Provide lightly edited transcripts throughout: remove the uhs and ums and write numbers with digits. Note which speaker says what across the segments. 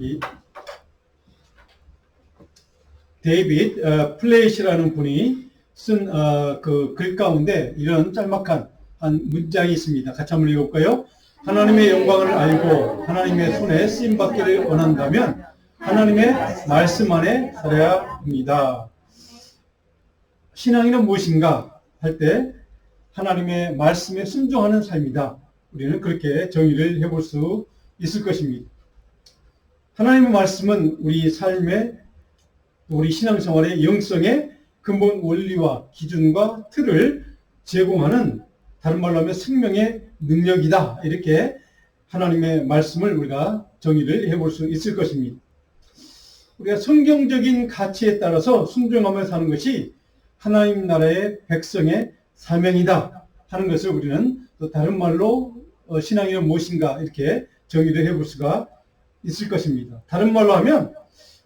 Speaker 1: 이 데이빗 플레이시라는 분이 쓴 그 글 가운데 이런 짤막한 한 문장이 있습니다. 같이 한번 읽어볼까요? 하나님의 영광을 알고 하나님의 손에 쓰임 받기를 원한다면 하나님의 말씀 안에 살아야 합니다. 신앙이란 무엇인가 할 때 하나님의 말씀에 순종하는 삶이다. 우리는 그렇게 정의를 해볼 수 있을 것입니다. 하나님의 말씀은 우리 삶의, 우리 신앙생활의 영성의 근본 원리와 기준과 틀을 제공하는, 다른 말로 하면 생명의 능력이다. 이렇게 하나님의 말씀을 우리가 정의를 해볼 수 있을 것입니다. 우리가 성경적인 가치에 따라서 순종하며 사는 것이 하나님 나라의 백성의 사명이다 하는 것을 우리는 또 다른 말로 신앙이란 무엇인가 이렇게 정의를 해볼 수가 있을 것입니다. 다른 말로 하면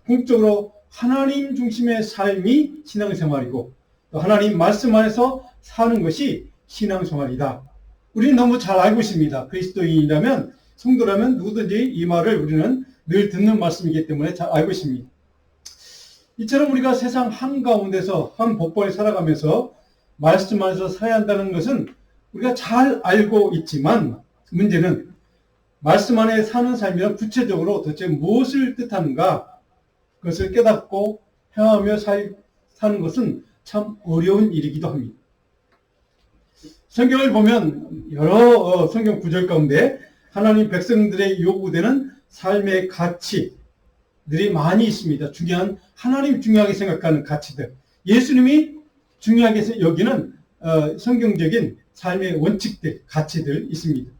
Speaker 1: 궁극적으로 하나님 중심의 삶이 신앙생활이고 또 하나님 말씀 안에서 사는 것이 신앙생활이다. 우리는 너무 잘 알고 있습니다. 그리스도인이라면, 성도라면 누구든지 이 말을 우리는 늘 듣는 말씀이기 때문에 잘 알고 있습니다. 이처럼 우리가 세상 한가운데서 한 복번에 살아가면서 말씀 안에서 살아야 한다는 것은 우리가 잘 알고 있지만, 문제는 말씀 안에 사는 삶이란 구체적으로 도대체 무엇을 뜻하는가, 그것을 깨닫고 행하며 사는 것은 참 어려운 일이기도 합니다. 성경을 보면 여러 성경 구절 가운데 하나님 백성들의 요구되는 삶의 가치들이 많이 있습니다. 하나님 중요하게 생각하는 가치들, 예수님이 중요하게 여기는 성경적인 삶의 원칙들, 가치들 있습니다.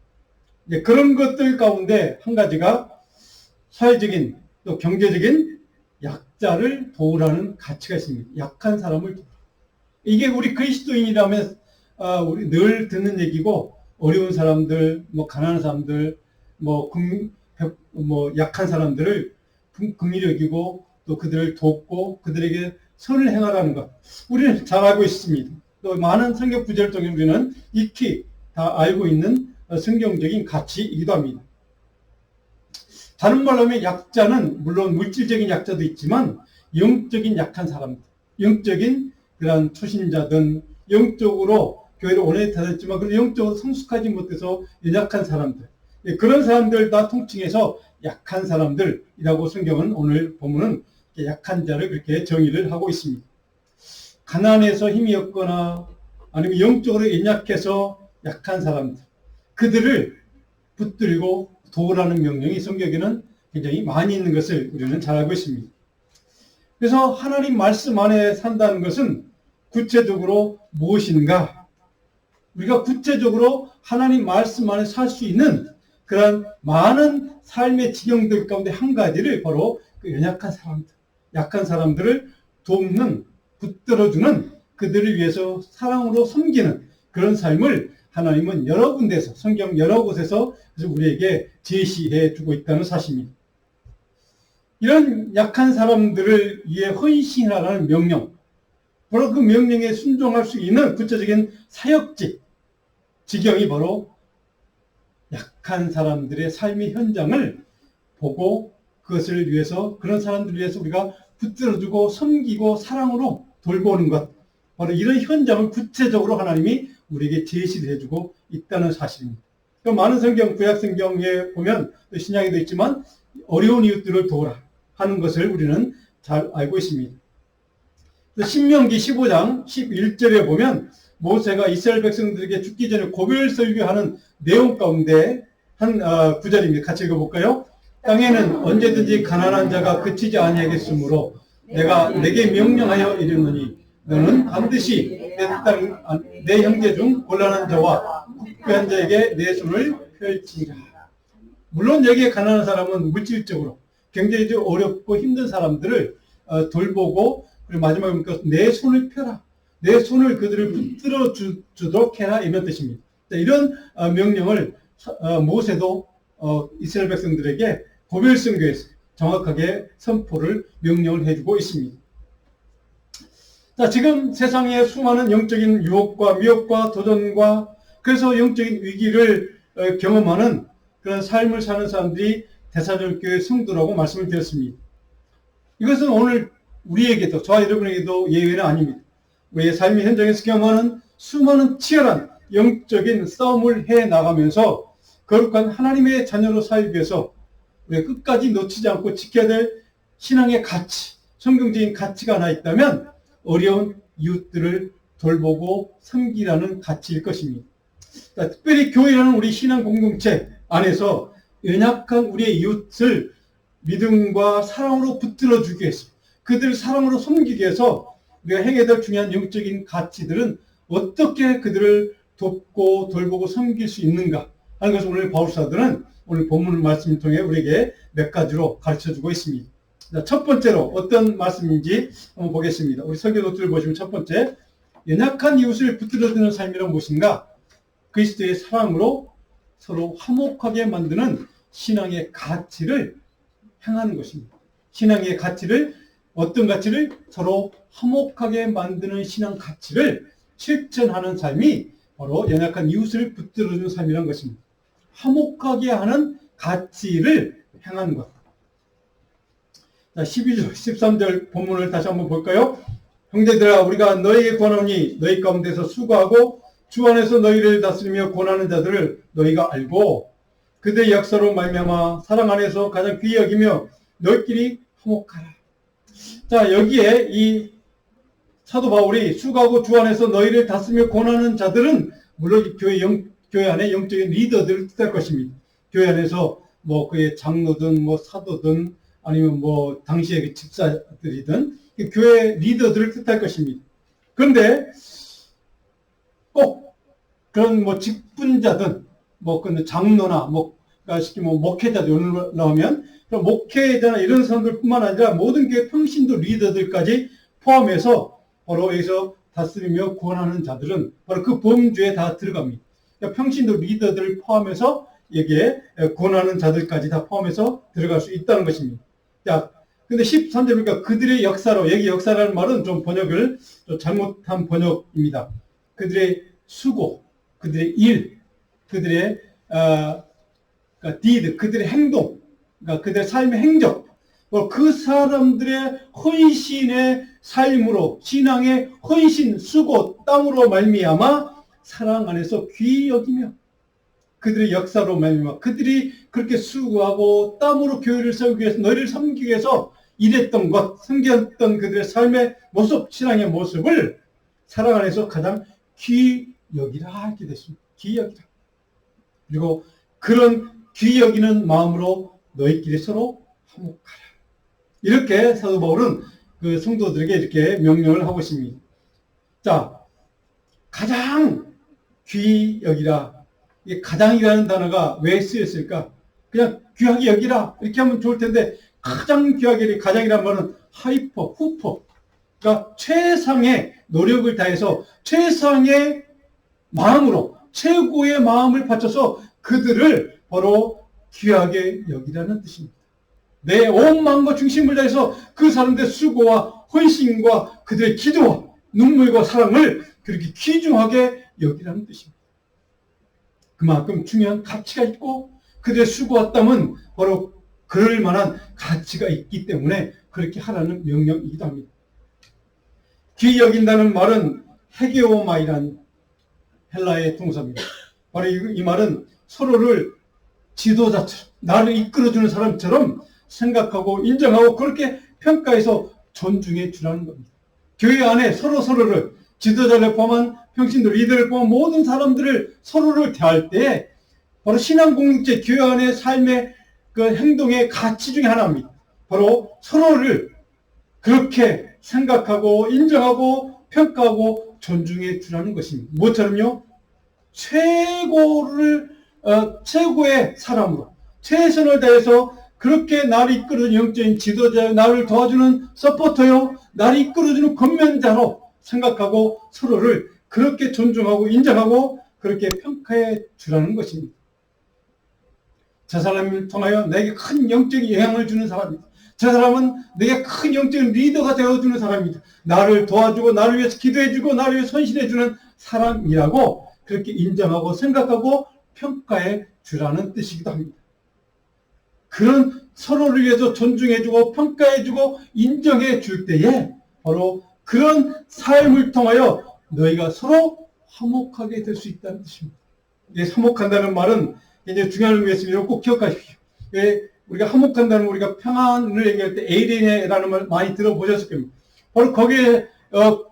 Speaker 1: 그런 것들 가운데 한 가지가 사회적인 또 경제적인 약자를 도우라는 가치가 있습니다. 약한 사람을 도우라. 이게 우리 그리스도인이라면 우리 늘 듣는 얘기고, 어려운 사람들, 가난한 사람들, 약한 사람들을 긍휼히 여기고 또 그들을 돕고 그들에게 선을 행하라는 것, 우리는 잘 알고 있습니다. 또 많은 성경 구절 중에 우리는 익히 다 알고 있는 성경적인 가치이기도 합니다. 다른 말로 하면 약자는 물론 물질적인 약자도 있지만 영적인 약한 사람들, 영적인 그런 초신자든 영적으로 교회를 오래 다녔지만 그래도 영적으로 성숙하지 못해서 연약한 사람들, 그런 사람들 다 통칭해서 약한 사람들이라고 성경은 오늘 보면은 약한 자를 그렇게 정의를 하고 있습니다. 가난해서 힘이 없거나 아니면 영적으로 연약해서 약한 사람들, 그들을 붙들고 도우라는 명령이 성경에는 굉장히 많이 있는 것을 우리는 잘 알고 있습니다. 그래서 하나님 말씀 안에 산다는 것은 구체적으로 무엇인가? 우리가 구체적으로 하나님 말씀 안에 살 수 있는 그런 많은 삶의 지경들 가운데 한 가지를 바로 그 연약한 사람들, 약한 사람들을 돕는, 붙들어주는, 그들을 위해서 사랑으로 섬기는 그런 삶을 하나님은 여러 군데서, 성경 여러 곳에서 우리에게 제시해 주고 있다는 사실입니다. 이런 약한 사람들을 위해 헌신하라는 명령, 바로 그 명령에 순종할 수 있는 구체적인 사역지, 지경이 바로 약한 사람들의 삶의 현장을 보고 그것을 위해서, 그런 사람들을 위해서 우리가 붙들어주고 섬기고 사랑으로 돌보는 것, 바로 이런 현장을 구체적으로 하나님이 우리에게 제시를 해주고 있다는 사실입니다. 많은 성경, 구약 성경에 보면 또 신약에도 있지만 어려운 이웃들을 도우라 하는 것을 우리는 잘 알고 있습니다. 신명기 15장 11절에 보면 모세가 이스라엘 백성들에게 죽기 전에 고별 설교하는 내용 가운데 한 구절입니다. 같이 읽어볼까요? 땅에는 언제든지 가난한 자가 그치지 아니하겠으므로 내가 내게 명령하여 이르노니 너는 반드시 내 형제 중 곤란한 자와 국배한 자에게 내 손을 펼치라. 물론 여기에 가난한 사람은 물질적으로 경제적으로 어렵고 힘든 사람들을 돌보고, 그리고 마지막에 보니까 내 손을 펴라, 내 손을 그들을 붙들어 주도록 해라, 이런 뜻입니다. 이런 명령을 모세도 이스라엘 백성들에게 고별선교에서 정확하게 선포를 명령을 해주고 있습니다. 자, 지금 세상에 수많은 영적인 유혹과 미혹과 도전과, 그래서 영적인 위기를 경험하는 그런 삶을 사는 사람들이 데살로니가 교회 성도라고 말씀을 드렸습니다. 이것은 오늘 우리에게도, 저와 여러분에게도 예외는 아닙니다. 우리의 삶의 현장에서 경험하는 수많은 치열한 영적인 싸움을 해나가면서 거룩한 하나님의 자녀로 살기 위해서 우리가 끝까지 놓치지 않고 지켜야 될 신앙의 가치, 성경적인 가치가 하나 있다면 어려운 이웃들을 돌보고 섬기라는 가치일 것입니다. 특별히 교회라는 우리 신앙 공동체 안에서 연약한 우리의 이웃을 믿음과 사랑으로 붙들어 주기 위해서, 그들을 사랑으로 섬기기 위해서 우리가 행해야 될 중요한 영적인 가치들은 어떻게 그들을 돕고 돌보고 섬길 수 있는가 하는 것을 오늘 바울사도는 오늘 본문 말씀을 통해 우리에게 몇 가지로 가르쳐주고 있습니다. 자, 첫 번째로 어떤 말씀인지 한번 보겠습니다. 우리 설교 노트를 보시면 첫 번째, 연약한 이웃을 붙들어주는 삶이란 무엇인가? 그리스도의 사랑으로 서로 화목하게 만드는 신앙의 가치를 행하는 것입니다. 신앙의 가치를, 어떤 가치를? 서로 화목하게 만드는 신앙 가치를 실천하는 삶이 바로 연약한 이웃을 붙들어주는 삶이라는 것입니다. 화목하게 하는 가치를 행하는 것. 자, 12절, 13절 본문을 다시 한번 볼까요? 형제들아, 우리가 너희에게 권하노니 너희 가운데서 수고하고 주 안에서 너희를 다스리며 권하는 자들을 너희가 알고 그들의 역사로 말미암아 사랑 안에서 가장 귀히 여기며 너희끼리 화목하라. 자, 여기에 이 사도 바울이 수고하고 주 안에서 너희를 다스리며 권하는 자들은 물론 교회 안에 영적인 리더들을 뜻할 것입니다. 교회 안에서 뭐 그의 장로든 뭐 사도든 아니면 뭐 당시의 집사들이든 교회 리더들을 뜻할 것입니다. 그런데 꼭 그런 뭐 직분자든 뭐 장로나 뭐 목회자들 나오면 목회자나 이런 사람들뿐만 아니라 모든 교회 평신도 리더들까지 포함해서 바로 여기서 다스리며 구원하는 자들은 바로 그 범주에 다 들어갑니다. 그러니까 평신도 리더들을 포함해서 여기에 구원하는 자들까지 다 포함해서 들어갈 수 있다는 것입니다. 자, 근데 13절 보니까 그들의 역사로, 여기 역사라는 말은 좀 번역을 좀 잘못한 번역입니다. 그들의 수고, 그들의 일, 그들의 그러니까 deed, 그들의 행동, 그러니까 그들의 삶의 행적, 그 사람들의 헌신의 삶으로, 신앙의 헌신, 수고, 땀으로 말미암아 사랑 안에서 귀히 여기며 그들의 역사로 말미암아 그들이 그렇게 수고하고 땀으로 교회를 세우기 위해서, 너희를 섬기기 위해서 일했던 것, 섬겼던 그들의 삶의 모습, 신앙의 모습을 사랑 안에서 가장 귀히 여기라 이렇게 됐습니다. 귀히 여기라. 그리고 그런 귀히 여기는 마음으로 너희끼리 서로 화목하라. 이렇게 사도 바울은 그 성도들에게 이렇게 명령을 하고 있습니다. 자, 가장 귀히 여기라. 이 가장이라는 단어가 왜 쓰였을까? 그냥 귀하게 여기라 이렇게 하면 좋을 텐데 가장 귀하게, 가장이란 말은 하이퍼, 후퍼, 그러니까 최상의 노력을 다해서 최상의 마음으로 최고의 마음을 바쳐서 그들을 바로 귀하게 여기라는 뜻입니다. 내 온 마음과 중심을 다해서 그 사람들의 수고와 헌신과 그들의 기도와 눈물과 사랑을 그렇게 귀중하게 여기라는 뜻입니다. 그만큼 중요한 가치가 있고 그들의 수고와 땀은 바로 그럴 만한 가치가 있기 때문에 그렇게 하라는 명령이기도 합니다. 귀히 여긴다는 말은 헤게오마이란 헬라의 동사입니다. 바로 이 말은 서로를 지도자처럼, 나를 이끌어주는 사람처럼 생각하고 인정하고 그렇게 평가해서 존중해 주라는 겁니다. 교회 안에 서로를 지도자를 포함한 평신도 리더를 포함한 모든 사람들을 서로를 대할 때 바로 신앙 공동체 교회 안의 삶의 그 행동의 가치 중에 하나입니다. 바로 서로를 그렇게 생각하고 인정하고 평가하고 존중해 주라는 것입니다. 뭐처럼요? 최고의 사람으로 최선을 다해서 그렇게 나를 이끌어주는 영적인 지도자, 나를 도와주는 서포터요, 나를 이끌어주는 권면자로 생각하고 서로를 그렇게 존중하고 인정하고 그렇게 평가해 주라는 것입니다. 저 사람을 통하여 내게 큰 영적인 영향을 주는 사람입니다. 저 사람은 내게 큰 영적인 리더가 되어주는 사람입니다. 나를 도와주고 나를 위해서 기도해주고 나를 위해서 헌신해주는 사람이라고 그렇게 인정하고 생각하고 평가해 주라는 뜻이기도 합니다. 그런 서로를 위해서 존중해주고 평가해주고 인정해줄 때에 바로 그런 삶을 통하여 너희가 서로 화목하게 될 수 있다는 뜻입니다. 화목한다는 말은 굉장히 중요한 의미가 있습니다. 꼭 기억하십시오. 우리가 화목한다는 우리가 평안을 얘기할 때 에이레네라는 말 많이 들어보셨을 겁니다. 바로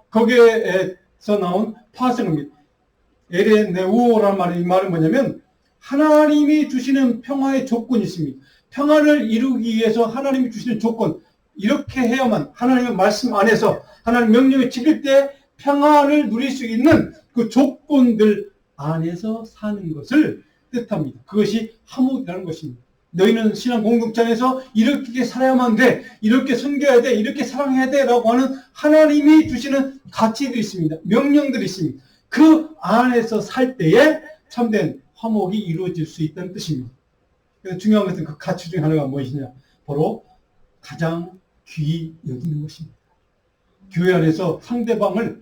Speaker 1: 거기에서 나온 파생입니다. 에레네우라는 말이, 이 말은 뭐냐면 하나님이 주시는 평화의 조건이 있습니다. 평화를 이루기 위해서 하나님이 주시는 조건, 이렇게 해야만 하나님의 말씀 안에서 하나님 명령을 지킬 때 평안을 누릴 수 있는 그 조건들 안에서 사는 것을 뜻합니다. 그것이 화목이라는 것입니다. 너희는 신앙 공동체 안에서 이렇게 살아야만 돼, 이렇게 섬겨야 돼, 이렇게 사랑해야 돼 라고 하는 하나님이 주시는 가치도 있습니다. 명령들이 있습니다. 그 안에서 살 때에 참된 화목이 이루어질 수 있다는 뜻입니다. 그래서 중요한 것은 그 가치 중에 하나가 무엇이냐, 바로 가장 귀히 여기는 것입니다. 교회 안에서 상대방을,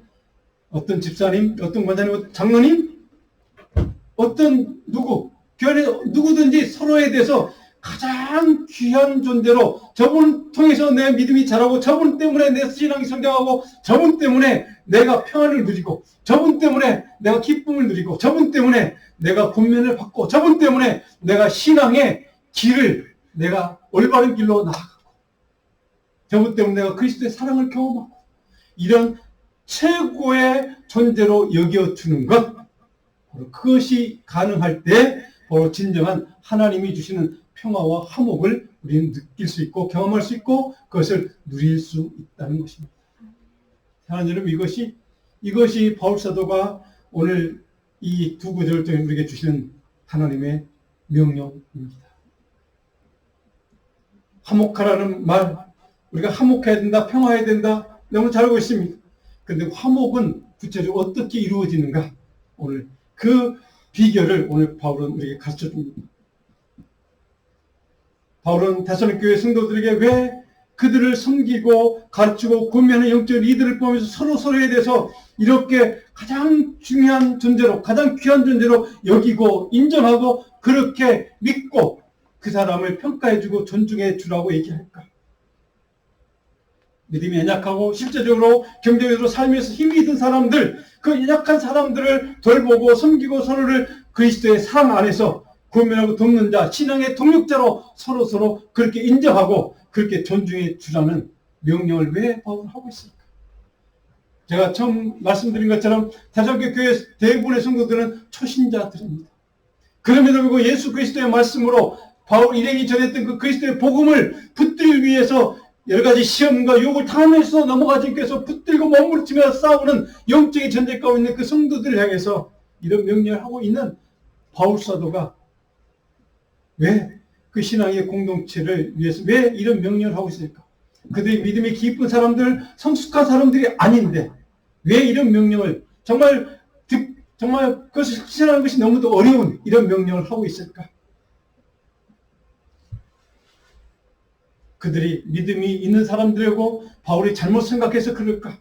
Speaker 1: 어떤 집사님, 어떤 권사님, 장로님, 어떤 교회 안에서 누구든지 서로에 대해서 가장 귀한 존재로, 저분 통해서 내 믿음이 자라고, 저분 때문에 내 신앙이 성장하고, 저분 때문에 내가 평안을 누리고, 저분 때문에 내가 기쁨을 누리고, 저분 때문에 내가 권면을 받고, 저분 때문에 내가 신앙의 길을 내가 올바른 길로 나아가고, 저분 때문에 내가 그리스도의 사랑을 경험하고, 이런 최고의 존재로 여겨주는 것, 그것이 가능할 때 바로 진정한 하나님이 주시는 평화와 화목을 우리는 느낄 수 있고 경험할 수 있고 그것을 누릴 수 있다는 것입니다. 사랑하는 여러분, 이것이 바울 사도가 오늘 이 두 구절을 통해 우리에게 주시는 하나님의 명령입니다. 화목하라는 말, 우리가 화목해야 된다, 평화해야 된다, 너무 잘 알고 있습니다. 그런데 화목은 구체적으로 어떻게 이루어지는가, 오늘 그 비결을 오늘 바울은 우리에게 가르쳐 줍니다. 바울은 데살로니가 교회 성도들에게 왜 그들을 섬기고 가르치고 권면하는 영적 리더를 보면서 서로에 대해서 이렇게 가장 중요한 존재로, 가장 귀한 존재로 여기고 인정하고 그렇게 믿고 그 사람을 평가해주고 존중해 주라고 얘기할까? 믿음이 연약하고 실제적으로 경제적으로 삶에서 힘이 든 사람들, 그 연약한 사람들을 돌보고 섬기고 서로를 그리스도의 사랑 안에서 권면하고 돕는 자, 신앙의 동력자로 서로 그렇게 인정하고 그렇게 존중해 주라는 명령을 왜 바울은 하고 있을까? 제가 처음 말씀드린 것처럼 데살로니가 교회 대부분의 성도들은 초신자들입니다. 그럼에도 불구하고 예수 그리스도의 말씀으로 바울 일행이 전했던 그 그리스도의 복음을 붙들기 위해서 여러 가지 시험과 유혹을 당하면서 넘어가지 않기 위해서 붙들고 몸부림치며 싸우는 영적인 전쟁 가운데 있는 그 성도들을 향해서 이런 명령을 하고 있는 바울 사도가 왜 그 신앙의 공동체를 위해서 왜 이런 명령을 하고 있을까? 그들이 믿음이 깊은 사람들, 성숙한 사람들이 아닌데 왜 이런 명령을, 정말 그것을 실천하는 것이 너무도 어려운 이런 명령을 하고 있을까? 그들이 믿음이 있는 사람들이고 바울이 잘못 생각해서 그럴까?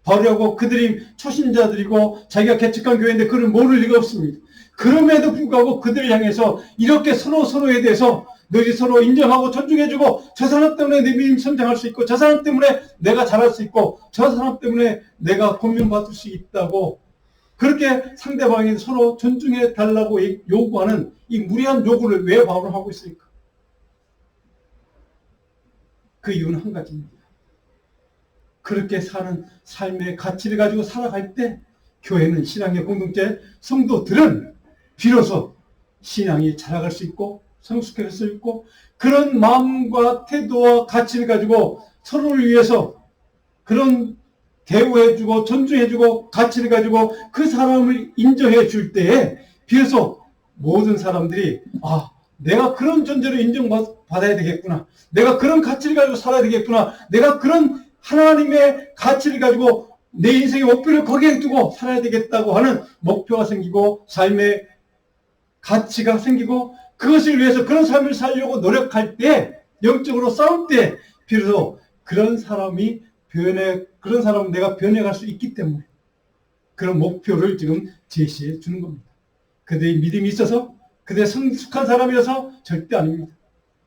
Speaker 1: 바울하고 그들이 초신자들이고 자기가 개척한 교회인데 그를 모를 리가 없습니다. 그럼에도 불구하고 그들을 향해서 이렇게 서로에 대해서 너희 서로 인정하고 존중해주고, 저 사람 때문에 내 믿음이 성장할 수 있고, 저 사람 때문에 내가 잘할 수 있고, 저 사람 때문에 내가 권면받을 수 있다고 그렇게 상대방이 서로 존중해 달라고 요구하는 이 무리한 요구를 왜 바울은 하고 있을까? 그 이유는 한 가지입니다. 그렇게 사는 삶의 가치를 가지고 살아갈 때 교회는, 신앙의 공동체 성도들은 비로소 신앙이 자라갈 수 있고 성숙할 수 있고, 그런 마음과 태도와 가치를 가지고 서로를 위해서 그런 대우해주고 존중해주고 가치를 가지고 그 사람을 인정해 줄 때에 비로소 모든 사람들이 내가 그런 존재로 인정받아야 되겠구나, 내가 그런 가치를 가지고 살아야 되겠구나, 내가 그런 하나님의 가치를 가지고 내 인생의 목표를 거기에 두고 살아야 되겠다고 하는 목표가 생기고 삶의 가치가 생기고, 그것을 위해서 그런 삶을 살려고 노력할 때, 영적으로 싸울 때 비로소 그런 사람은 내가 변해갈 수 있기 때문에 그런 목표를 지금 제시해 주는 겁니다. 그들의 믿음이 있어서, 그들의 성숙한 사람이어서 절대 아닙니다.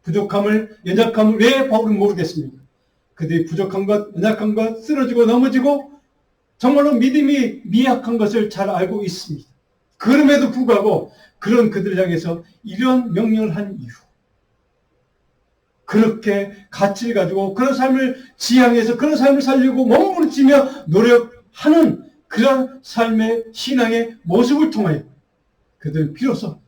Speaker 1: 부족함을, 연약함을 왜 바울은 모르겠습니까? 그들이 부족한 것, 연약한 것, 쓰러지고 넘어지고 정말로 믿음이 미약한 것을 잘 알고 있습니다. 그럼에도 불구하고 그런 그들을 향해서 이런 명령을 한 이유, 그렇게 가치를 가지고 그런 삶을 지향해서 그런 삶을 살려고 몸부림치며 노력하는 그런 삶의 신앙의 모습을 통하여 그들은 비로소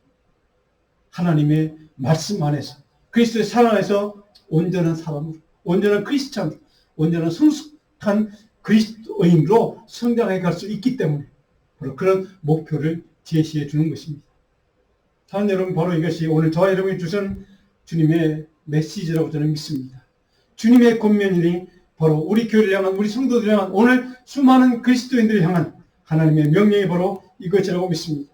Speaker 1: 하나님의 말씀 안에서 그리스도의 사랑 안에서 온전한 사람으로, 온전한 크리스찬, 온전한 성숙한 그리스도인으로 성장해 갈 수 있기 때문에 바로 그런 목표를 제시해 주는 것입니다. 사랑하는 여러분, 바로 이것이 오늘 저와 여러분이 주신 주님의 메시지라고 저는 믿습니다. 주님의 권면이니 바로 우리 교회를 향한, 우리 성도들을 향한, 오늘 수많은 그리스도인들을 향한 하나님의 명령이 바로 이것이라고 믿습니다.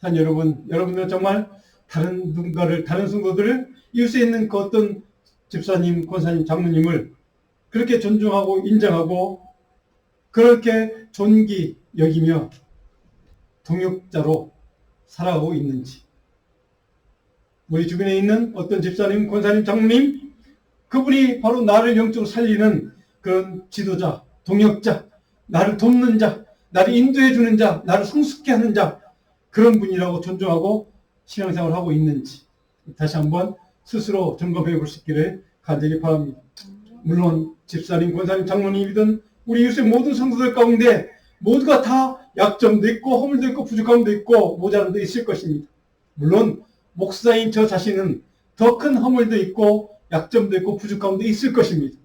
Speaker 1: 사랑하는 여러분, 여러분들은 정말 다른 누군가를, 다른 성도들을, 이웃에 있는 그 어떤 집사님, 권사님, 장로님을 그렇게 존중하고 인정하고 그렇게 존귀 여기며 동역자로 살아가고 있는지, 우리 주변에 있는 어떤 집사님, 권사님, 장로님, 그분이 바로 나를 영적으로 살리는 그런 지도자, 동역자, 나를 돕는 자, 나를 인도해 주는 자, 나를 성숙케 하는 자, 그런 분이라고 존중하고 신앙생활을 하고 있는지 다시 한번 스스로 점검해 볼 수 있기를 간절히 바랍니다. 물론 집사님, 권사님, 장로님이든 우리 이웃의 모든 성도들 가운데 모두가 다 약점도 있고 허물도 있고 부족함도 있고 모자람도 있을 것입니다. 물론 목사인 저 자신은 더 큰 허물도 있고 약점도 있고 부족함도 있을 것입니다.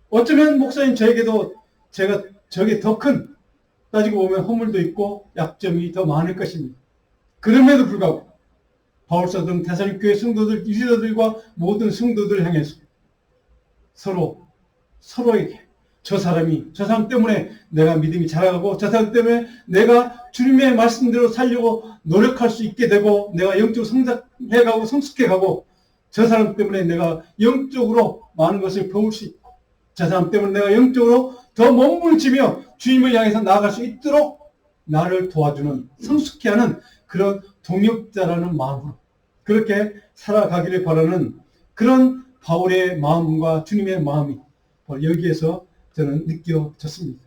Speaker 1: 어쩌면 목사인 저에게도 저게 더 큰, 따지고 보면 허물도 있고 약점이 더 많을 것입니다. 그럼에도 불구하고 바울사도는 데살로니가 교회 성도들, 리더들과 모든 성도들을 향해서 서로에게 저 사람 때문에 내가 믿음이 자라가고 저 사람 때문에 내가 주님의 말씀대로 살려고 노력할 수 있게 되고 내가 영적으로 성장해가고 성숙해가고 저 사람 때문에 내가 영적으로 많은 것을 배울 수 있고 저 사람 때문에 내가 영적으로 더 몸부림치며 주님을 향해서 나아갈 수 있도록 나를 도와주는, 성숙케 하는 그런 동역자라는 마음으로 그렇게 살아가기를 바라는 그런 바울의 마음과 주님의 마음이 바로 여기에서 저는 느껴졌습니다.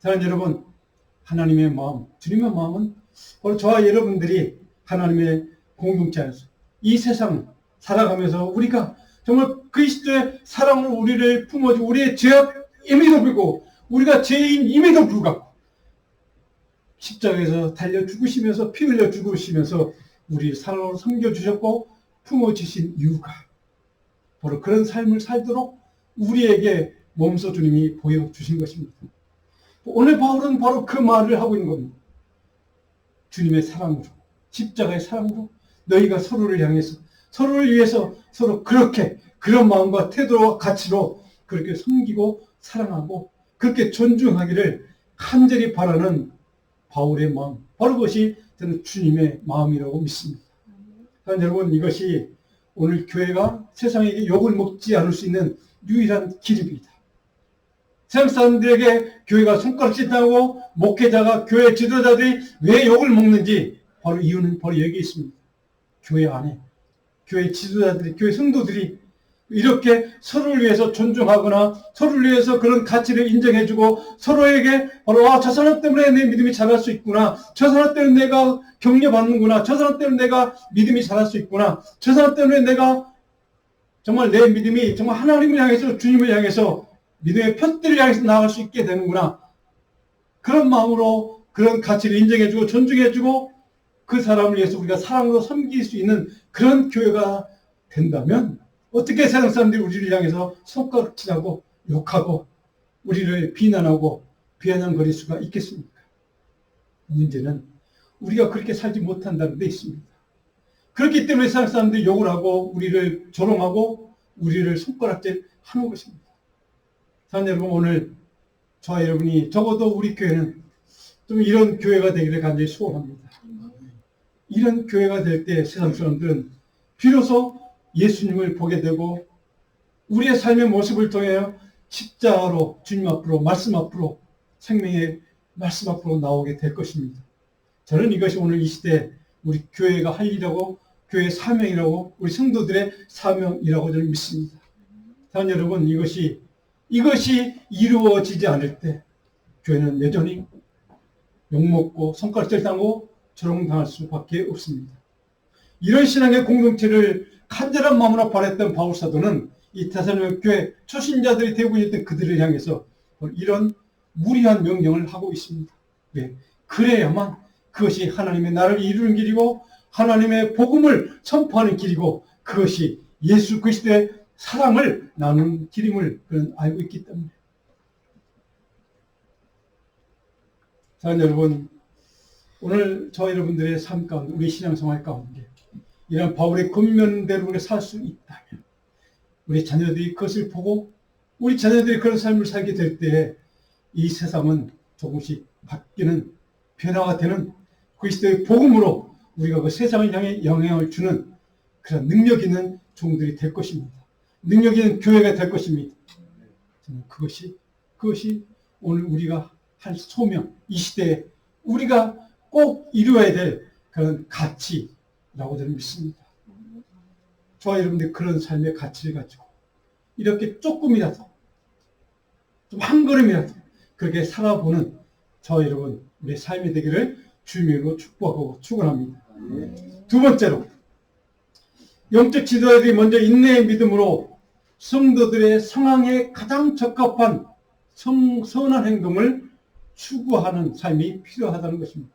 Speaker 1: 사랑하는 여러분, 하나님의 마음, 주님의 마음은 바로 저와 여러분들이 하나님의 공동체 안에서 이 세상 살아가면서 우리가 정말 그리스도의 사랑으로 우리를 품어주고 우리의 죄악임에도 불구하고 우리가 죄인임에도 불구하고 십자가에서 달려 죽으시면서 피 흘려 죽으시면서 우리 사랑으로 섬겨주셨고 품어주신 이유가 바로 그런 삶을 살도록 우리에게 몸소 주님이 보여주신 것입니다. 오늘 바울은 바로 그 말을 하고 있는 겁니다. 주님의 사랑으로, 십자가의 사랑으로 너희가 서로를 향해서 서로를 위해서 서로 그렇게 그런 마음과 태도와 가치로 그렇게 섬기고 사랑하고 그렇게 존중하기를 간절히 바라는 바울의 마음, 바로 그것이 저는 주님의 마음이라고 믿습니다. 여러분, 이것이 오늘 교회가 세상에게 욕을 먹지 않을 수 있는 유일한 길입니다. 세상 사람들에게 교회가 손가락질하고 목회자가 교회 지도자들이 왜 욕을 먹는지 바로 이유는 바로 여기 있습니다. 교회 안에 교회 지도자들이, 교회 성도들이 이렇게 서로를 위해서 존중하거나 서로를 위해서 그런 가치를 인정해주고 서로에게 바로 저 사람 때문에 내 믿음이 자랄 수 있구나, 저 사람 때문에 내가 격려받는구나, 저 사람 때문에 내가 믿음이 자랄 수 있구나, 저 사람 때문에 내가 정말 내 믿음이 정말 하나님을 향해서, 주님을 향해서 믿음의 푯대를 향해서 나아갈 수 있게 되는구나, 그런 마음으로 그런 가치를 인정해주고 존중해주고 그 사람을 위해서 우리가 사랑으로 섬길 수 있는 그런 교회가 된다면 어떻게 세상 사람들이 우리를 향해서 손가락질하고 욕하고 우리를 비난하고 비아냥거릴 수가 있겠습니까? 문제는 우리가 그렇게 살지 못한다는 데 있습니다. 그렇기 때문에 세상 사람들이 욕을 하고 우리를 조롱하고 우리를 손가락질하는 것입니다. 사랑하는 여러분, 오늘 저와 여러분이 적어도 우리 교회는 좀 이런 교회가 되기를 간절히 소원합니다. 이런 교회가 될 때 세상 사람들은 비로소 예수님을 보게 되고 우리의 삶의 모습을 통해 십자가로 주님 앞으로, 말씀 앞으로, 생명의 말씀 앞으로 나오게 될 것입니다. 저는 이것이 오늘 이 시대 우리 교회가 할 일이라고 교회의 사명이라고, 우리 성도들의 사명이라고 저는 믿습니다. 사랑하는 여러분, 이것이 이루어지지 않을 때 교회는 여전히 욕먹고 손가락질 당하고 조롱당할 수밖에 없습니다. 이런 신앙의 공동체를 간절한 마음으로 바랬던 바울사도는 이 데살로니가 교회 초신자들이 대부분이었던 그들을 향해서 이런 무리한 명령을 하고 있습니다. 네. 그래야만 그것이 하나님의 나라를 이루는 길이고 하나님의 복음을 선포하는 길이고 그것이 예수 그리스도의 사랑을 나누는 길임을 그는 알고 있기 때문에. 사랑하는 여러분, 오늘 저와 여러분들의 삶 가운데, 우리 신앙생활 가운데 이런 바울의 권면대로 우리가 살 수 있다면 우리 자녀들이 그것을 보고 우리 자녀들이 그런 삶을 살게 될 때 이 세상은 조금씩 바뀌는, 변화가 되는 그리스도의 복음으로 우리가 그 세상을 향해 영향을 주는 그런 능력 있는 종들이 될 것입니다. 능력 있는 교회가 될 것입니다. 그것이 오늘 우리가 할 소명, 이 시대에 우리가 꼭 이루어야 될 그런 가치라고 저는 믿습니다. 저와 여러분들이 그런 삶의 가치를 가지고 이렇게 조금이라도, 좀 한 걸음이라도 그렇게 살아보는 저와 여러분, 우리의 삶이 되기를 주님으로 축복하고 축원합니다. 두 번째로, 영적 지도자들이 먼저 인내의 믿음으로 성도들의 상황에 가장 적합한 선한 행동을 추구하는 삶이 필요하다는 것입니다.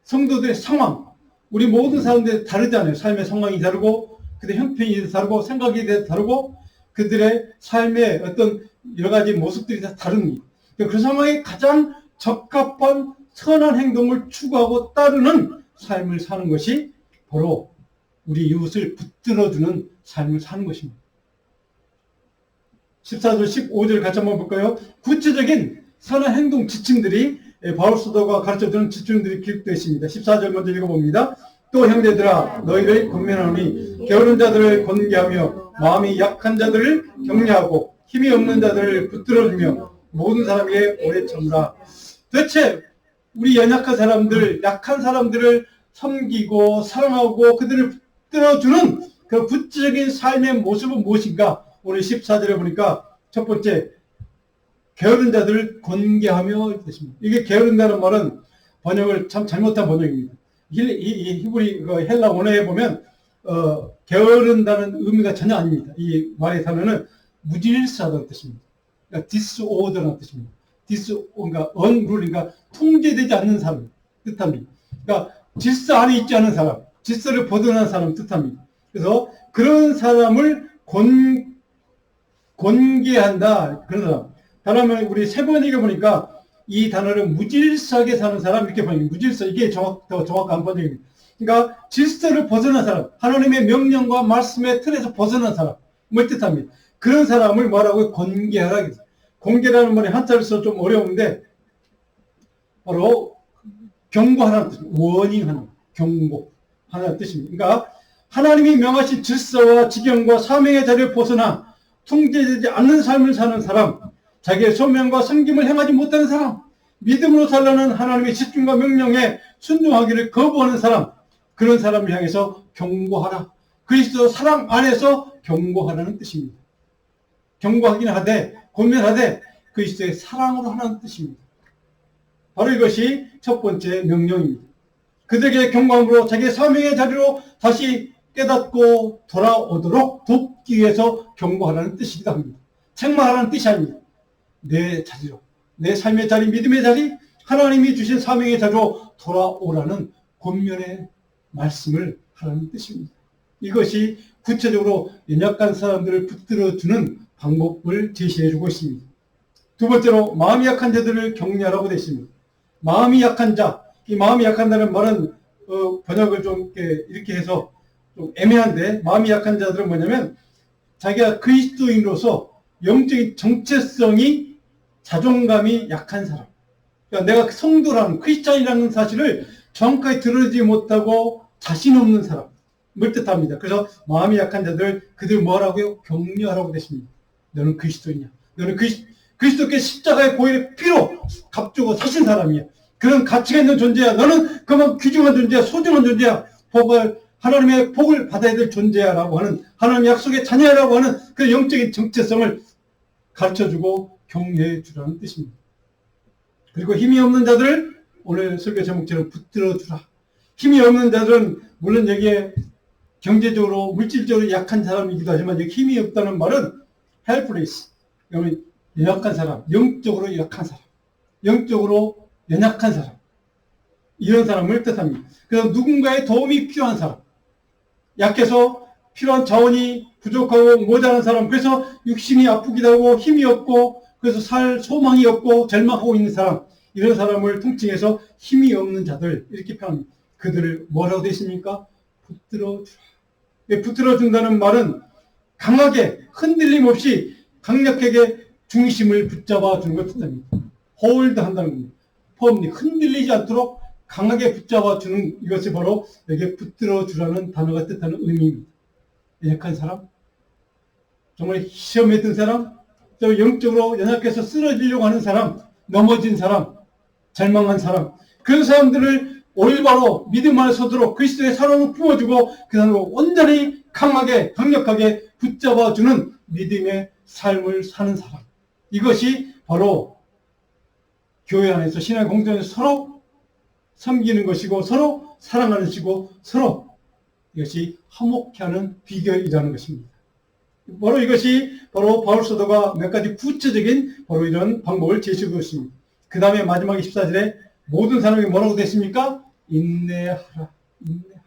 Speaker 1: 성도들의 상황, 우리 모든 사람들이 다르잖아요. 삶의 상황이 다르고, 그들의 형편이 다르고, 생각이 다르고, 그들의 삶의 어떤 여러 가지 모습들이 다 다릅니다. 그 상황에 가장 적합한 선한 행동을 추구하고 따르는 삶을 사는 것이 바로 우리 이웃을 붙들어주는 삶을 사는 것입니다. 14절, 15절 같이 한번 볼까요? 구체적인 선한 행동 지침들이 바울 사도가 가르쳐주는 지침들이 기록되어 있습니다. 14절 먼저 읽어봅니다. 또 형제들아, 너희를 권면하노니 게으른 자들을 권계하며 마음이 약한 자들을 격려하고 힘이 없는 자들을 붙들어주며 모든 사람에게 오래 참으라. 도대체 우리 연약한 사람들, 약한 사람들을 섬기고 사랑하고 그들을 붙들어주는 그 구체적인 삶의 모습은 무엇인가? 오늘 14절에 보니까 첫 번째, 게으른 자들을 권계하며 있습니다. 이게 게으른다는 말은 번역을 참 잘못한 번역입니다. 이 히브리 헬라 원어에 보면 게으른다는 의미가 전혀 아닙니다. 이 말의 단어는 무질서하다는 뜻입니다. 그러니까 disorder라는 뜻입니다. 그러니까 unruly, 그러니까 통제되지 않는 사람 뜻합니다. 그러니까 질서 안에 있지 않은 사람, 질서를 벗어난 사람 뜻합니다. 그래서 그런 사람을 권계한다, 그런 사람. 다른 우리 세 번 읽어보니까 이 단어를 무질서하게 사는 사람 이렇게 번역해요. 무질서, 이게 더 정확한 번역입니다. 그러니까 질서를 벗어난 사람, 하나님의 명령과 말씀의 틀에서 벗어난 사람, 뭘 뜻합니다. 그런 사람을 뭐라고 권계하라. 권계라는 말이 한자로 써서 좀 어려운데 바로 경고하라는 뜻입니다. 워닝하는, 경고하는 뜻입니다. 그러니까 하나님이 명하신 질서와 지경과 사명의 자리를 벗어나 통제되지 않는 삶을 사는 사람, 자기의 소명과 섬김을 행하지 못하는 사람, 믿음으로 살라는 하나님의 집중과 명령에 순종하기를 거부하는 사람, 그런 사람을 향해서 경고하라. 그리스도 사랑 안에서 경고하라는 뜻입니다. 경고하기는 하되, 권면하되 그리스도의 사랑으로 하라는 뜻입니다. 바로 이것이 첫 번째 명령입니다. 그들에게 경고함으로 자기의 사명의 자리로 다시 깨닫고 돌아오도록 돕기 위해서 경고하라는 뜻이기도 합니다. 책망하라는 뜻이 아닙니다. 내 자리로, 내 삶의 자리, 믿음의 자리, 하나님이 주신 사명의 자리로 돌아오라는 권면의 말씀을 하라는 뜻입니다. 이것이 구체적으로 연약한 사람들을 붙들어주는 방법을 제시해주고 있습니다. 두 번째로, 마음이 약한 자들을 격려하라고 되어 있습니다. 마음이 약한 자, 이 마음이 약한다는 말은 번역을 좀 이렇게 해서 좀 애매한데, 마음이 약한 자들은 뭐냐면 자기가 그리스도인으로서 영적인 정체성이, 자존감이 약한 사람, 그러니까 내가 성도라는, 크리스찬이라는 사실을 정확하게 드러내지 못하고 자신 없는 사람을 뜻합니다. 그래서 마음이 약한 자들, 그들 뭐하라고요? 격려하라고 되십니다. 너는 그리스도이냐? 너는 그리스도께 십자가의 보혈의 피로 값주고 사신 사람이야. 그런 가치가 있는 존재야. 너는 그만 귀중한 존재야. 소중한 존재야. 복을 하나님의 복을 받아야 될 존재라고 하는, 하나님의 약속의 자녀라고 하는 그 영적인 정체성을 가르쳐주고 격려해 주라는 뜻입니다. 그리고 힘이 없는 자들을 오늘 설교 제목처럼 붙들어 주라. 힘이 없는 자들은 물론 여기에 경제적으로 물질적으로 약한 사람이기도 하지만 여기 힘이 없다는 말은 helpless, 연약한 사람, 영적으로 약한 사람, 영적으로 연약한 사람, 이런 사람을 뜻합니다. 그래서 누군가의 도움이 필요한 사람, 약해서 필요한 자원이 부족하고 모자란 사람, 그래서 육신이 아프기도 하고 힘이 없고 그래서 살 소망이 없고 절망하고 있는 사람, 이런 사람을 통칭해서 힘이 없는 자들 이렇게 표현합니다. 그들을 뭐라고 되어 있습니까? 붙들어주라. 붙들어준다는 말은 강하게 흔들림 없이 강력하게 중심을 붙잡아 주는 걸 뜻합니다. 홀드 한다는 겁니다. 펌리 흔들리지 않도록 강하게 붙잡아 주는 이것이 바로 여기에 붙들어 주라는 단어가 뜻하는 의미입니다. 연약한 사람, 정말 시험에 든 사람, 또 영적으로 연약해서 쓰러지려고 하는 사람, 넘어진 사람, 절망한 사람, 그런 사람들을 올바로 믿음 안에 서도록 그리스도의 사랑을 부어주고 그 사람을 온전히 강하게 강력하게 붙잡아주는 믿음의 삶을 사는 사람, 이것이 바로 교회 안에서 신앙 공동에서 서로 섬기는 것이고 서로 사랑하는 것이고 서로 이것이 화목해하는 비결이라는 것입니다. 바로 이것이 바로 바울 사도가 몇 가지 구체적인 바로 이런 방법을 제시하고 있습니다. 그 다음에 마지막 14절에 모든 사람이 뭐라고 됐습니까? 인내하라. 인내하라.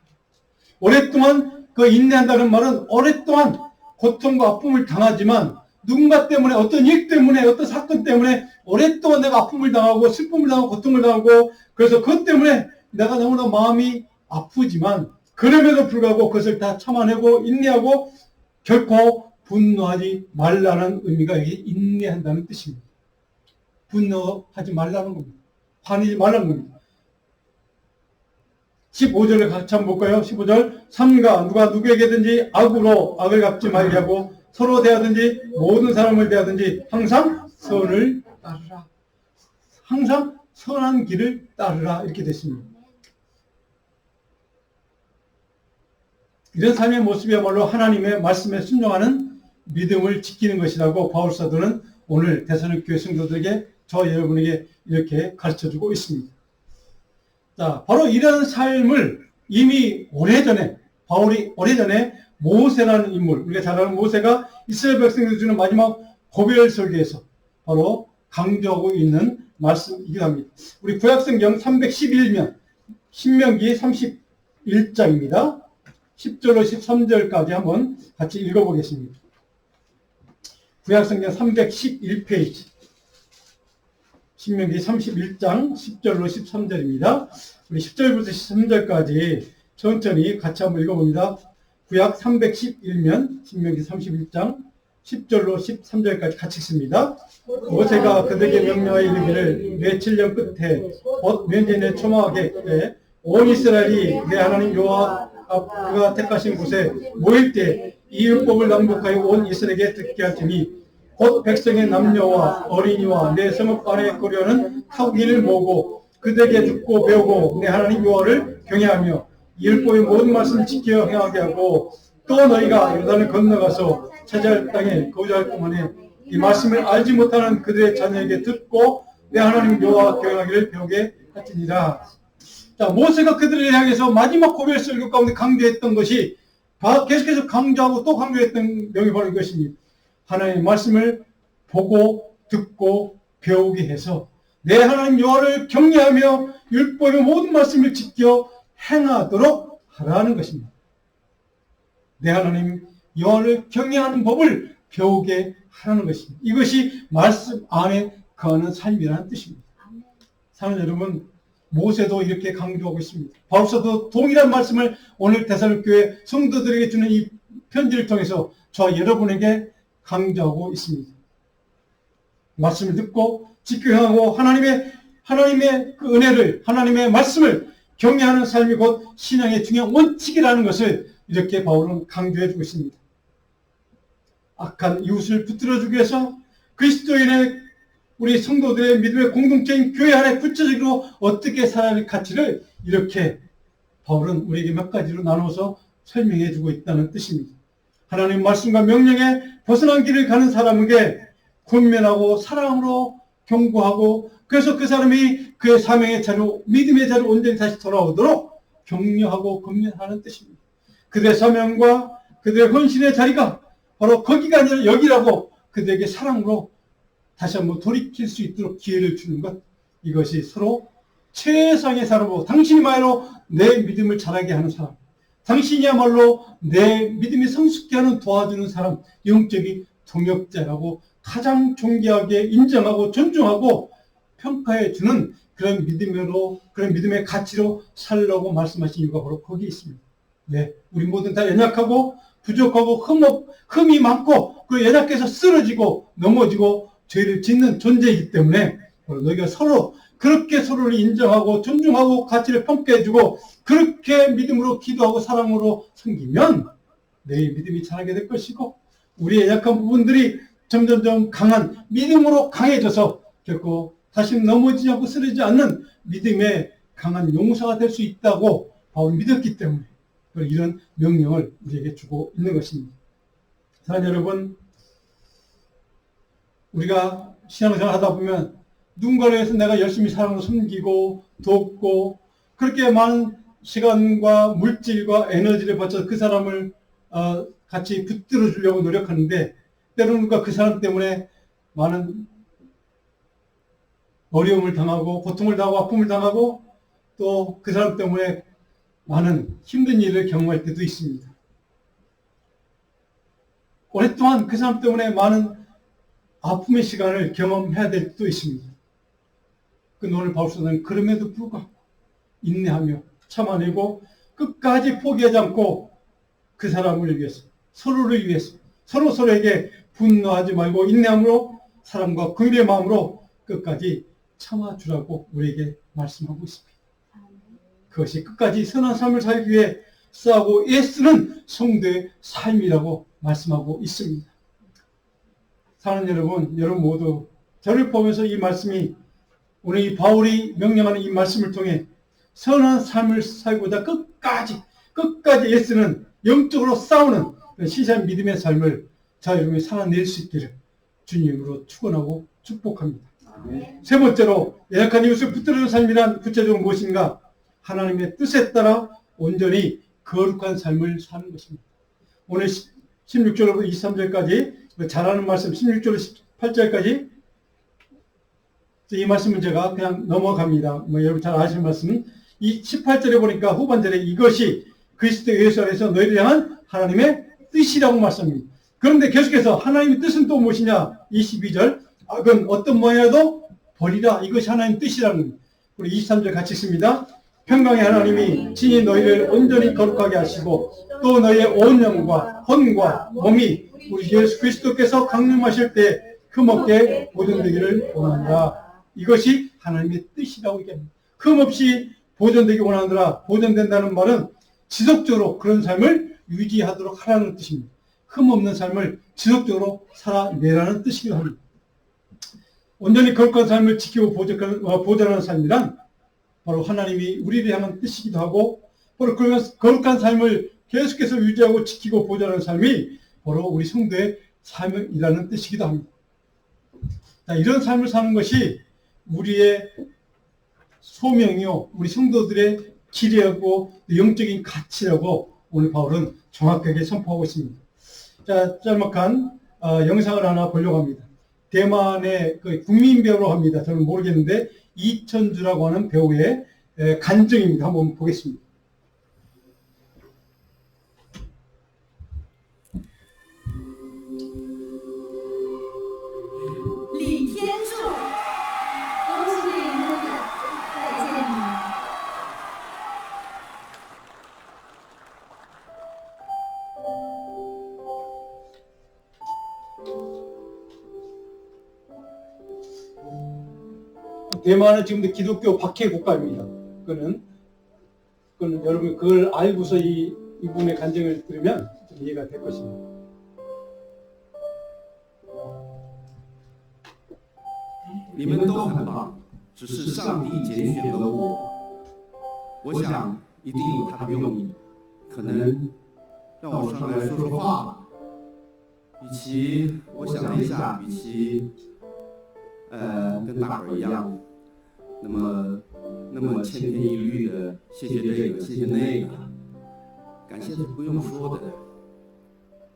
Speaker 1: 오랫동안 그 인내한다는 말은 오랫동안 고통과 아픔을 당하지만 누군가 때문에 어떤 일 때문에 어떤 사건 때문에 오랫동안 내가 아픔을 당하고 슬픔을 당하고 고통을 당하고 그래서 그것 때문에 내가 너무나 마음이 아프지만 그럼에도 불구하고 그것을 다 참아내고 인내하고 결코 분노하지 말라는 의미가 여기 인내한다는 뜻입니다. 분노하지 말라는 겁니다. 화내지 말라는 겁니다. 15절을 같이 한번 볼까요? 15절 삼가 누가 누구에게든지 악으로 악을 갚지 말게 하고 서로 대하든지 모든 사람을 대하든지 항상 선을 따르라. 항상 선한 길을 따르라 이렇게 됐습니다. 이런 삶의 모습이야말로 하나님의 말씀에 순종하는 믿음을 지키는 것이라고 바울 사도는 오늘 데살로니가 교회 성도들에게 저 여러분에게 이렇게 가르쳐주고 있습니다. 자, 바로 이런 삶을 이미 오래전에 바울이 오래전에 모세라는 인물, 우리가 잘 아는 모세가 이스라엘 백성들이 주는 마지막 고별 설교에서 바로 강조하고 있는 말씀이기도 합니다. 우리 구약성경 311면 신명기 31장입니다. 10절로 13절까지 한번 같이 읽어보겠습니다. 구약성경 311페이지 신명기 31장 10절로 13절입니다. 우리 10절부터 13절까지 천천히 같이 한번 읽어봅니다. 구약 311면 신명기 31장 10절로 13절까지 같이 읽습니다. 모세가 그들에게 명령하여 이르기를 내 7년 끝에 곧 면전에 초막에 온 이스라엘이 내 하나님 여호와 그가 택하신 곳에 모일 때 이 율법을 낭독하여 온 이스라엘에게 듣게 할 테니 곧 백성의 남녀와 어린이와 내 성읍 안에 거류하는 타국인을 모으고 그들에게 듣고 배우고 내 하나님 여호와를 경외하며 이 율법의 모든 말씀을 지켜 행하게 하고 또 너희가 요단을 건너가서 차지할 땅에 거주할 동안에 이 말씀을 알지 못하는 그들의 자녀에게 듣고 내 하나님 여호와 경외하기를 배우게 할지니라. 자, 모세가 그들을 향해서 마지막 고별 설교 가운데 강조했던 것이 계속해서 강조하고 또 강조했던 내용이 바로 이것입니다. 하나님의 말씀을 보고 듣고 배우게 해서 내 하나님 여호와를 경외하며 율법의 모든 말씀을 지켜 행하도록 하라는 것입니다. 내 하나님 여호와를 경외하는 법을 배우게 하라는 것입니다. 이것이 말씀 안에 거하는 삶이라는 뜻입니다. 사랑하는 여러분, 모세도 이렇게 강조하고 있습니다. 바울서도 동일한 말씀을 오늘 데살로니가 교회 성도들에게 주는 이 편지를 통해서 저와 여러분에게 강조하고 있습니다. 말씀을 듣고 지켜 행하고 하나님의 그 은혜를, 하나님의 말씀을 경외하는 삶이 곧 신앙의 중요한 원칙이라는 것을 이렇게 바울은 강조해 주고 있습니다. 악한 이웃을 붙들어주기 위해서 그리스도인의 우리 성도들의 믿음의 공동체인 교회 안에 구체적으로 어떻게 살아야 할 가치를 이렇게 바울은 우리에게 몇 가지로 나눠서 설명해 주고 있다는 뜻입니다. 하나님 말씀과 명령에 벗어난 길을 가는 사람에게 권면하고 사랑으로 경고하고, 그래서 그 사람이 그의 사명의 자료, 믿음의 자료 온전히 다시 돌아오도록 격려하고 권면하는 뜻입니다. 그들의 사명과 그들의 헌신의 자리가 바로 거기가 아니라 여기라고 그들에게 사랑으로 다시 한번 돌이킬 수 있도록 기회를 주는 것, 이것이 서로 최상의 사람으로, 당신이야말로 내 믿음을 자라게 하는 사람, 당신이야말로 내 믿음이 성숙케 하는 도와주는 사람, 영적인 동역자라고 가장 존귀하게 인정하고 존중하고 평가해 주는 그런 믿음으로, 그런 믿음의 가치로 살라고 말씀하신 이유가 바로 거기에 있습니다. 네, 우리 모두 다 연약하고 부족하고 흠이 많고, 그 연약해서 쓰러지고 넘어지고 죄를 짓는 존재이기 때문에 너희가 서로 그렇게 서로를 인정하고 존중하고 가치를 평가해주고 그렇게 믿음으로 기도하고 사랑으로 섬기면 내 믿음이 자라게 될 것이고, 우리의 약한 부분들이 점점점 강한 믿음으로 강해져서 결코 다시 넘어지지 않고 쓰러지지 않는 믿음의 강한 용사가 될 수 있다고 바울이 믿었기 때문에 이런 명령을 우리에게 주고 있는 것입니다. 사랑하는 여러분, 우리가 신앙생활 하다 보면 누군가를 위해서 내가 열심히 사랑으로 섬기고 돕고 그렇게 많은 시간과 물질과 에너지를 바쳐서 그 사람을 같이 붙들어 주려고 노력하는데, 때로는 우리가 그 사람 때문에 많은 어려움을 당하고 고통을 당하고 아픔을 당하고 또 그 사람 때문에 많은 힘든 일을 경험할 때도 있습니다. 오랫동안 그 사람 때문에 많은 아픔의 시간을 경험해야 될 때도 있습니다. 그 오늘 바울서는 그럼에도 불구하고 인내하며 참아내고 끝까지 포기하지 않고 그 사람을 위해서, 서로를 위해서, 서로에게 분노하지 말고 인내함으로 사랑과 긍휼의 마음으로 끝까지 참아주라고 우리에게 말씀하고 있습니다. 그것이 끝까지 선한 삶을 살기 위해 싸우고 애쓰는 성도의 삶이라고 말씀하고 있습니다. 사랑하는 여러분 모두 저를 보면서 이 말씀이, 오늘 이 바울이 명령하는 이 말씀을 통해 선한 삶을 살고자 끝까지 애쓰는, 영적으로 싸우는 시시한 믿음의 삶을 자 여러분이 살아낼 수 있기를 주님으로 축원하고 축복합니다. 세 번째로, 연약한 이웃을 붙들어주는 삶이란 구체적으로 무엇인가? 하나님의 뜻에 따라 온전히 거룩한 삶을 사는 것입니다. 오늘 16절부터 23절까지 잘하는 말씀, 16절부터 18절까지 이 말씀은 제가 그냥 넘어갑니다. 여러분 잘 아시는 말씀. 이 18절에 보니까 후반절에 이것이 그리스도 예수 안에서 너희를 향한 하나님의 뜻이라고 말씀합니다. 그런데 계속해서 하나님의 뜻은 또 무엇이냐? 22절. 그건 어떤 모양이라도 버리라. 이것이 하나님의 뜻이라는 겁니다. 우리 23절 같이 읽습니다. 평강의 하나님이 친히 너희를 온전히 거룩하게 하시고 또 너희의 온 영과 혼과 몸이 우리 예수 그리스도께서 강림하실 때 흠없게 보존되기를 원한다. 이것이 하나님의 뜻이라고 얘기합니다. 흠없이 보존되기 원하노라. 보존된다는 말은 지속적으로 그런 삶을 유지하도록 하라는 뜻입니다. 흠없는 삶을 지속적으로 살아내라는 뜻이기도 합니다. 온전히 거룩한 삶을 지키고 보존하는 삶이란 바로 하나님이 우리를 향한 뜻이기도 하고, 바로 거룩한 삶을 계속해서 유지하고 지키고 보존하는 삶이 바로 우리 성도의 삶이라는 뜻이기도 합니다. 자, 이런 삶을 사는 것이 우리의 소명이요, 우리 성도들의 기대하고 영적인 가치라고 오늘 바울은 정확하게 선포하고 있습니다. 자, 짤막한 영상을 하나 보려고 합니다. 대만의 그 국민 배우라고 합니다. 저는 모르겠는데 이천주라고 하는 배우의 간증입니다. 한번 보겠습니다.
Speaker 2: 李天柱，恭喜你们，再见你。
Speaker 1: 대만은 지금도 기독교 박해 국가입니다. 그거는 여러분 그걸 알고서 이분의 간증을 들으면 좀 이해가 될 것입니다.
Speaker 3: 你们都很棒，只是上帝拣选了我。我想一定有他的用意，可能让我上来说说话吧。与其我想了一下，与其跟大伙儿一样，那么千篇一律的谢谢这个谢谢那个，感谢是不用说的，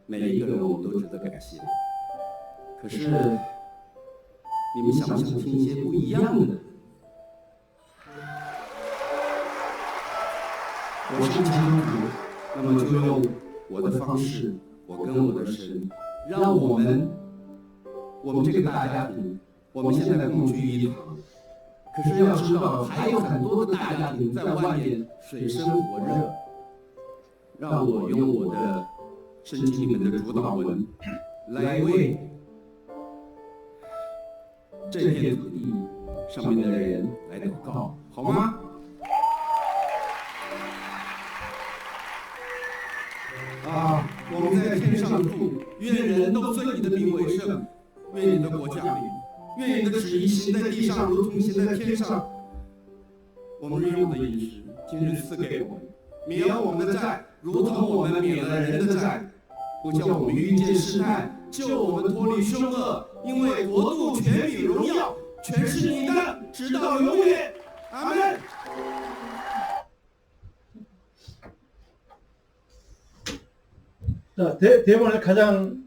Speaker 3: 每一个人我们都值得感谢。可是你们想不想听一些不一样的？我是基督徒，那么就用我的方式，我跟我的神，让我们这个大家庭，我们现在共聚一堂。可是要知道，还有很多的大家庭在外面水深火热。让我用我的圣经里面的主导文来为这片土地上面的人来祷告，好吗？我们在天上住，愿人都尊你的名为圣，愿你的国降临，愿你的旨意行在地上，如同行在天上。我们日用的饮食，今日赐给我们，免我们的债，如同我们免了人的债，不叫我们遇见试探，救我们脱离凶恶，因为国度、权柄、荣耀，全是你的，直到永远。阿们。
Speaker 1: 자, 대만에 가장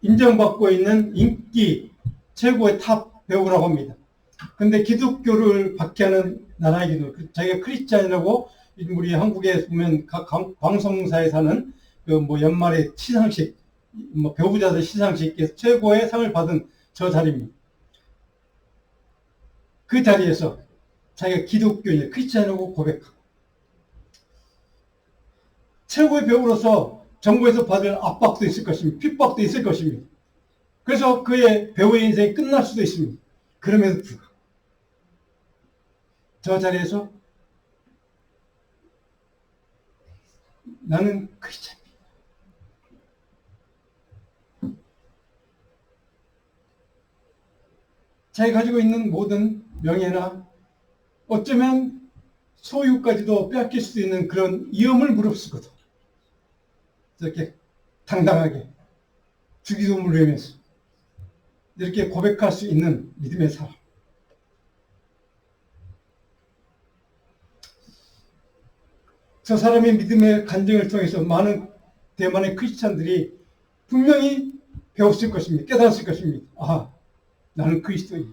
Speaker 1: 인정받고 있는 인기 최고의 탑 배우라고 합니다. 근데 기독교를 박해하는 나라이기도 자기가 크리스찬이라고 우리 한국에 보면 각 방송사에 사는 그 뭐 연말에 시상식 뭐 배우자들 시상식에서 최고의 상을 받은 저 자리입니다. 그 자리에서 자기가 기독교인 크리스찬이라고 고백하고 최고의 배우로서 정부에서 받을 압박도 있을 것입니다. 핍박도 있을 것입니다. 그래서 그의 배우의 인생이 끝날 수도 있습니다. 그럼에도 불구하고 저 자리에서 나는 크리스찬입니다. 자기가 가지고 있는 모든 명예나 어쩌면 소유까지도 빼앗길 수 있는 그런 위험을 무릅쓰고도 이렇게 당당하게 주기도문을 외우면서 이렇게 고백할 수 있는 믿음의 사람. 저 사람의 믿음의 간증을 통해서 많은 대만의 크리스찬들이 분명히 배웠을 것입니다. 깨달았을 것입니다. 아, 나는 그리스도인이야.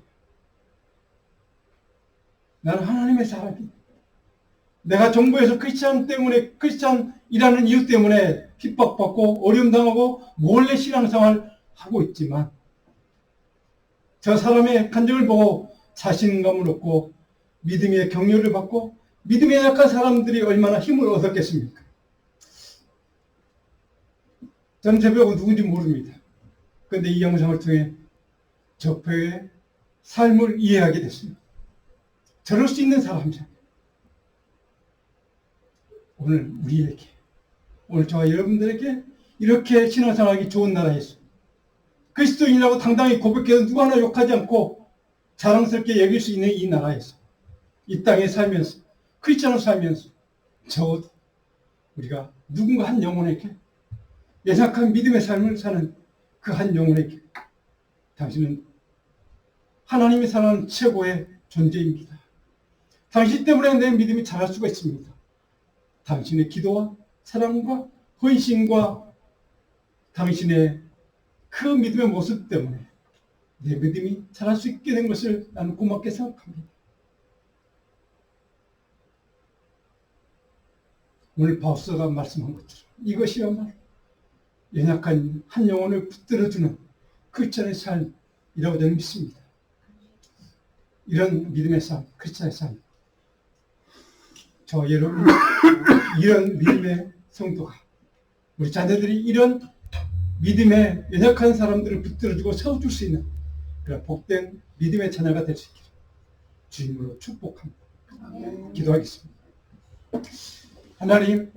Speaker 1: 나는 하나님의 사람이야. 내가 정부에서 크리스찬이라는 이유 때문에 핍박받고 어려움당하고 몰래 신앙생활을 하고 있지만 저 사람의 간증을 보고 자신감을 얻고 믿음의 격려를 받고 믿음에 약한 사람들이 얼마나 힘을 얻었겠습니까? 저는 제 배우가 누군지 모릅니다. 그런데 이 영상을 통해 저 배우의 삶을 이해하게 됐습니다. 저럴 수 있는 사람이잖아요. 오늘 우리에게, 오늘 저와 여러분들에게 이렇게 신앙생활하기 좋은 나라에서 그리스도인이라고 당당히 고백해도 누구 하나 욕하지 않고 자랑스럽게 여길 수 있는 이 나라에서 이 땅에 살면서 크리스찬으로 살면서 적어도 우리가 누군가 한 영혼에게 연약한 믿음의 삶을 사는 그 한 영혼에게 당신은 하나님이 사랑하는 최고의 존재입니다. 당신 때문에 내 믿음이 자랄 수가 있습니다. 당신의 기도와 사랑과 헌신과 당신의 그 믿음의 모습 때문에 내 믿음이 자랄 수 있게 된 것을 나는 고맙게 생각합니다. 오늘 바우스가 말씀한 것처럼 이것이야말로 연약한 한 영혼을 붙들어주는 크리스찬의 삶이라고 저는 믿습니다. 이런 믿음의 삶, 크리스찬의 삶, 저 여러분 이런 믿음의 성도가 우리 자녀들이 이런 믿음의 연약한 사람들을 붙들어주고 세워줄 수 있는 그런 복된 믿음의 자녀가 될 수 있기를 주님으로 축복합니다. 기도하겠습니다. 하나님,